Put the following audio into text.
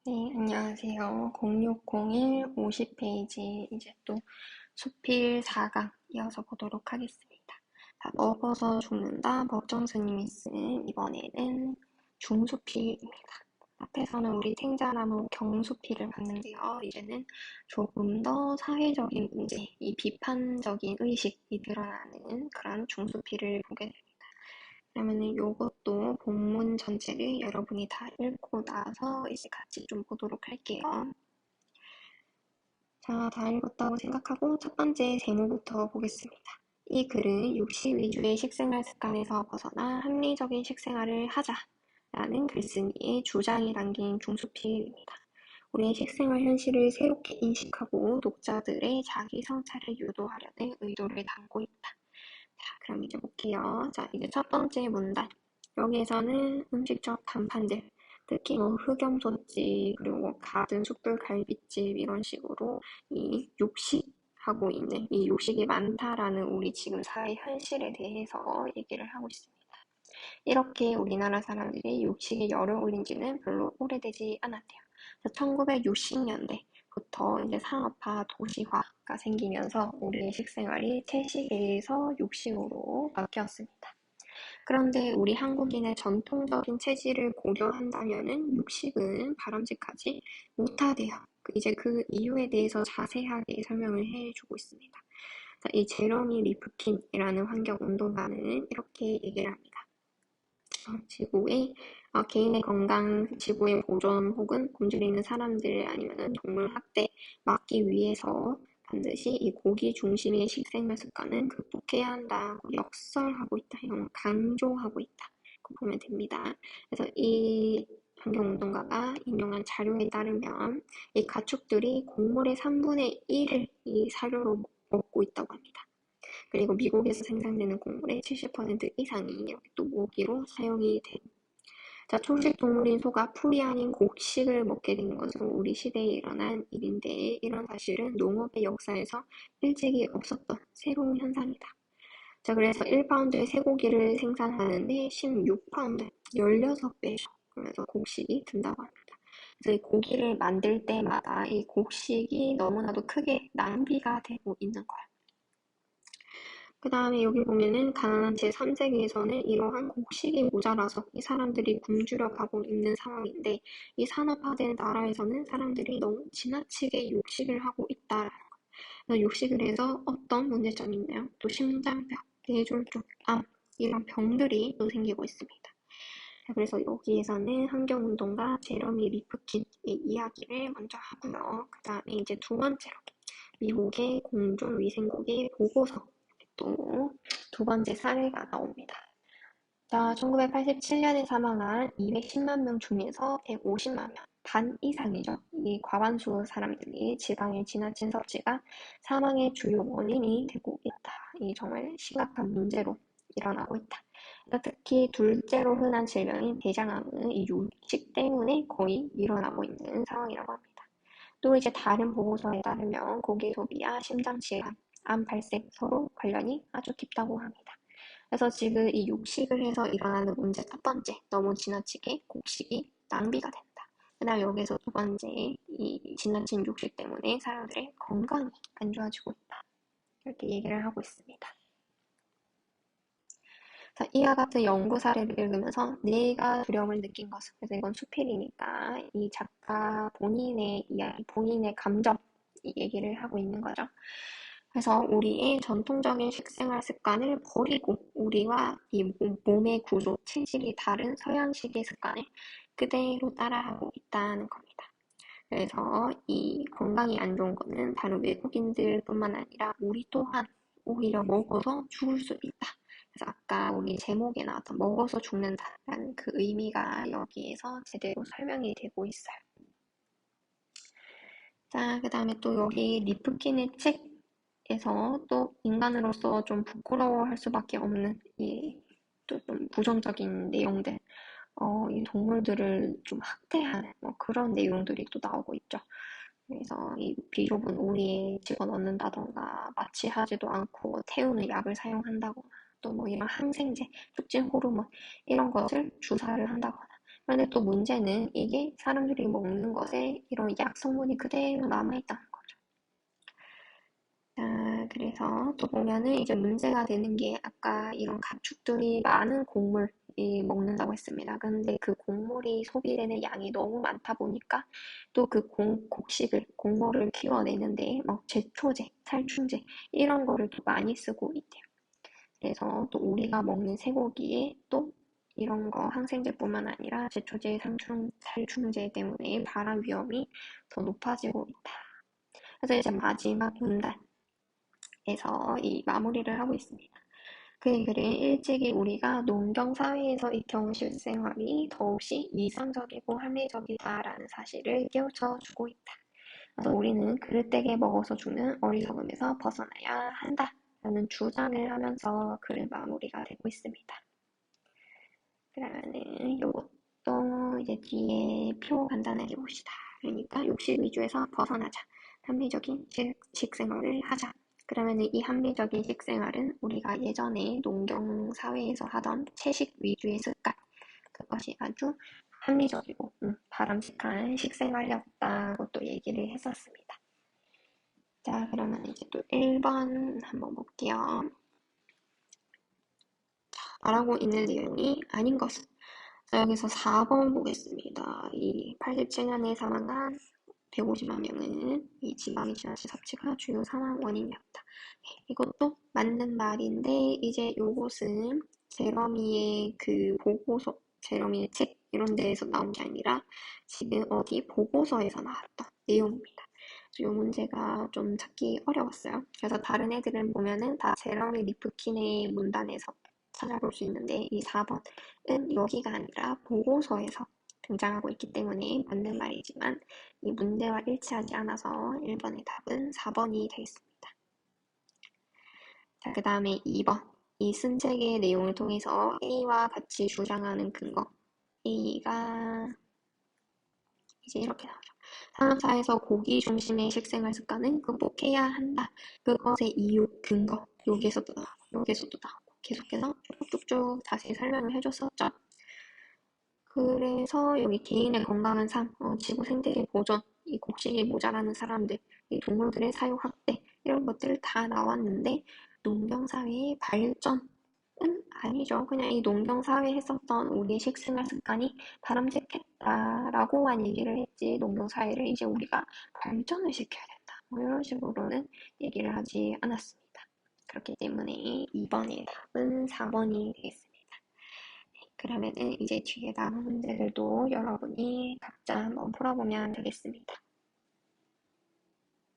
네, 안녕하세요. 0601 50페이지 이제 또 수필 4강 이어서 보도록 하겠습니다. 자, 먹어서 죽는다. 법정 스님이 쓴 이번에는 중수필입니다. 앞에서는 우리 탱자나무 경수필을 봤는데요. 이제는 조금 더 사회적인 문제, 이 비판적인 의식이 드러나는 그런 중수필을 보게 됩니다. 그러면은 요것도 본문 전체를 여러분이 다 읽고 나서 이제 같이 좀 보도록 할게요. 자, 다 읽었다고 생각하고 첫 번째 제목부터 보겠습니다. 이 글은 육식 위주의 식생활 습관에서 벗어나 합리적인 식생활을 하자라는 글쓴이의 주장이 담긴 중수필입니다. 우리의 식생활 현실을 새롭게 인식하고 독자들의 자기 성찰을 유도하려는 의도를 담고 있다. 자, 그럼 이제 볼게요. 자, 이제 첫 번째 문단. 여기에서는 음식적 간판들, 특히 뭐 흑염소집, 그리고 뭐 가든 숯불 갈비집 이런 식으로 이 육식하고 있는 이 육식이 많다라는 우리 지금 사회 현실에 대해서 얘기를 하고 있습니다. 이렇게 우리나라 사람들이 육식에 열을 올린 지는 별로 오래되지 않았대요. 1960년대부터 이제 산업화, 도시화가 생기면서 우리의 식생활이 채식에서 육식으로 바뀌었습니다. 그런데 우리 한국인의 전통적인 체질을 고려한다면은 육식은 바람직하지 못하대요. 이제 그 이유에 대해서 자세하게 설명을 해주고 있습니다. 자, 이 제러미 리프킨이라는 환경운동가는 이렇게 얘기를 합니다. 지구의 개인의 건강, 지구의 보존 혹은 굶주리는 사람들 아니면 동물 학대 막기 위해서 반드시 이 고기 중심의 식생활 습관은 극복해야 한다고 역설하고 있다. 이런 강조하고 있다. 보면 됩니다. 그래서 이 환경운동가가 인용한 자료에 따르면 이 가축들이 곡물의 3분의 1을 이 사료로 먹고 있다고 합니다. 그리고 미국에서 생산되는 곡물의 70% 이상이 이렇게 또 모기로 사용이 된. 자, 초식 동물인 소가 풀이 아닌 곡식을 먹게 된 것은 우리 시대에 일어난 일인데 이런 사실은 농업의 역사에서 일찍이 없었던 새로운 현상이다. 자, 그래서 1파운드의 쇠고기를 생산하는데 16파운드, 16배죠. 그래서 곡식이 든다고 합니다. 그래서 이 고기를 만들 때마다 이 곡식이 너무나도 크게 낭비가 되고 있는 거예요. 그 다음에 여기 보면은 가난한 제3세계에서는 이러한 곡식이 모자라서 이 사람들이 굶주려 가고 있는 상황인데 이 산업화된 나라에서는 사람들이 너무 지나치게 육식을 하고 있다라는 거. 그래서 육식을 해서 어떤 문제점이 있나요? 또 심장병, 뇌졸중, 암 이런 병들이 또 생기고 있습니다. 그래서 여기에서는 환경운동가 제러미 리프킨의 이야기를 먼저 하고요. 그 다음에 이제 두 번째로 미국의 공중위생국의 보고서 또 두 번째 사례가 나옵니다. 자, 1987년에 사망한 210만 명 중에서 150만 명, 반 이상이죠. 이 과반수 사람들이 지방의 지나친 섭취가 사망의 주요 원인이 되고 있다. 이 정말 심각한 문제로 일어나고 있다. 특히 둘째로 흔한 질병인 대장암은 이 육식 때문에 거의 일어나고 있는 상황이라고 합니다. 또 이제 다른 보고서에 따르면 고기 소비와 심장 질환, 암 발생 서로 관련이 아주 깊다고 합니다. 그래서 지금 이 육식을 해서 일어나는 문제 첫 번째, 너무 지나치게 곡식이 낭비가 된다. 그다음 여기서 두 번째, 이 지나친 육식 때문에 사람들의 건강이 안 좋아지고 있다. 이렇게 얘기를 하고 있습니다. 자, 이와 같은 연구 사례를 읽으면서 내가 두려움을 느낀 것은, 그래서 이건 수필이니까 이 작가 본인의 이야기, 본인의 감정 이 얘기를 하고 있는 거죠. 그래서 우리의 전통적인 식생활 습관을 버리고 우리와 이 몸의 구조, 체질이 다른 서양식의 습관을 그대로 따라하고 있다는 겁니다. 그래서 이 건강이 안 좋은 거는 다른 외국인들뿐만 아니라 우리 또한 오히려 먹어서 죽을 수 있다. 그래서 아까 우리 제목에 나왔던 먹어서 죽는다라는 그 의미가 여기에서 제대로 설명이 되고 있어요. 자, 그 다음에 또 여기 리프킨의 책에서 또 인간으로서 좀 부끄러워할 수밖에 없는 이 또 좀 부정적인 내용들, 이 동물들을 좀 학대하는 뭐 그런 내용들이 또 나오고 있죠. 그래서 이 비료분 오리에 집어넣는다던가 마취하지도 않고 태우는 약을 사용한다거나 또 뭐 이런 항생제, 촉진 호르몬 이런 것을 주사를 한다거나 그런데 또 문제는 이게 사람들이 먹는 것에 이런 약 성분이 그대로 남아있다는 거죠. 그래서 또 보면은 이제 문제가 되는 게 아까 이런 가축들이 많은 곡물이 먹는다고 했습니다. 그런데 그 곡물이 소비되는 양이 너무 많다 보니까 또 그 곡식을, 곡물을 키워내는데 뭐 제초제, 살충제 이런 거를 또 많이 쓰고 있대요. 그래서 또 우리가 먹는 쇠고기에 또 이런 거 항생제뿐만 아니라 제초제, 살충제 때문에 발암 위험이 더 높아지고 있다. 그래서 이제 마지막 문단에서 이 마무리를 하고 있습니다. 그 글은 일찍이 우리가 농경 사회에서 익혀온 실생활이 더없이 이상적이고 합리적이다라는 사실을 깨우쳐 주고 있다. 그래서 우리는 그릇되게 먹어서 죽는 어리석음에서 벗어나야 한다라는 주장을 하면서 글의 마무리가 되고 있습니다. 그러면은 요것도 이제 뒤에 표 간단하게 봅시다. 그러니까 욕심 위주에서 벗어나자. 합리적인 식생활을 하자. 그러면은 이 합리적인 식생활은 우리가 예전에 농경 사회에서 하던 채식 위주의 습관, 그것이 아주 합리적이고 바람직한 식생활이었다고 또 얘기를 했었습니다. 자, 그러면 이제 또 1번 한번 볼게요. 말하고 있는 내용이 아닌 것은. 자, 여기서 4번 보겠습니다. 이 87년에 사망한 150만 명은 이 지방이 지나친 섭취가 주요 사망 원인이었다. 이것도 맞는 말인데 이제 요것은 제러미의 그 보고서, 제러미의 책 이런 데에서 나온 게 아니라 지금 어디 보고서에서 나왔던 내용입니다. 이 문제가 좀 찾기 어려웠어요. 그래서 다른 애들은 보면은 다 제러미 리프킨의 문단에서 찾아볼 수 있는데 이 4번은 여기가 아니라 보고서에서 등장하고 있기 때문에 맞는 말이지만 이 문제와 일치하지 않아서 1번의 답은 4번이 되겠습니다. 자, 그 다음에 2번. 이 쓴 책의 내용을 통해서 A와 같이 주장하는 근거. A가 이제 이렇게 나오죠. 산업사에서 고기 중심의 식생활 습관은 극복해야 한다. 그것의 이유, 근거. 여기에서도 나오고 여기에서도 나오고 계속해서 쭉쭉쭉 자세히 설명을 해줬었죠. 그래서 여기 개인의 건강한 삶, 지구 생태계 보존, 이 곡식이 모자라는 사람들, 이 동물들의 사육 확대 이런 것들 다 나왔는데 농경사회의 발전은 아니죠. 그냥 이 농경사회에 했었던 우리의 식생활 습관이 바람직했다라고만 얘기를 했지 농경사회를 이제 우리가 발전을 시켜야 된다. 뭐 이런 식으로는 얘기를 하지 않았습니다. 그렇기 때문에 2번의 답은 4번이 되겠습니다. 그러면은 이제 뒤에 남은 문제들도 여러분이 각자 한번 풀어보면 되겠습니다.